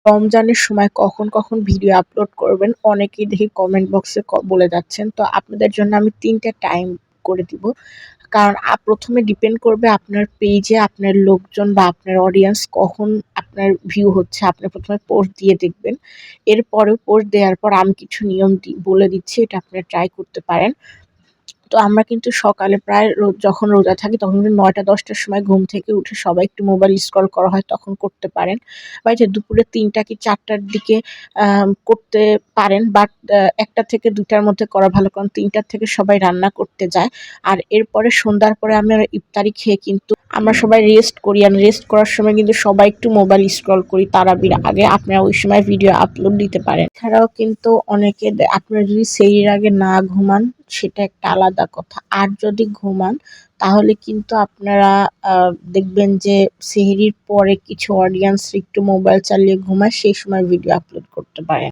রমজানের সময় কখন কখন ভিডিও আপলোড করবেন অনেকেই দেখি কমেন্ট বক্সে বলে যাচ্ছেন। তো আপনাদের জন্য আমি ৩ টা টাইম করে দিব। কারণ প্রথমে ডিপেন্ড করবে আপনার পেজে আপনার লোকজন বা আপনার অডিয়েন্স কখন আপনার ভিউ হচ্ছে। আপনি প্রথমে পোস্ট দিয়ে দেখবেন। এরপরেও পোস্ট দেওয়ার পর আমি কিছু নিয়ম বলে দিচ্ছি, এটা আপনারা ট্রাই করতে পারেন। তো আমরা কিন্তু সকালে প্রায় যখন রোজা থাকি তখন কিন্তু ৯টা-১০টার সময় ঘুম থেকে উঠে সবাই একটু মোবাইল স্ক্রল করা হয়, তখন করতে পারেন। বা এই যে দুপুরে ৩টা কি ৪টার দিকে করতে পারেন, বাট ১টা থেকে ২টার মধ্যে করা ভালো, কারণ ৩টার থেকে সবাই রান্না করতে যায়। আর এরপরে সন্ধ্যার পরে আমরা ইফতারি খেয়ে কিন্তু আমরা সবাই রেস্ট করি। আর রেস্ট করার সময় কিন্তু সবাই একটু মোবাইল স্ক্রল করি তারাবির আগে। আপনারা ওই সময় ভিডিও আপলোড দিতে পারেন। এছাড়াও কিন্তু অনেকে আপনারা যদি সেহরির আগে না ঘুমান সেটা একটা আলাদা কথা। আর যদি ঘুমান তাহলে কিন্তু আপনারা দেখবেন যে সেহরির পরে কিছু অডিয়েন্স একটু মোবাইল চালিয়ে ঘুমায়, সেই সময় ভিডিও আপলোড করতে পারেন।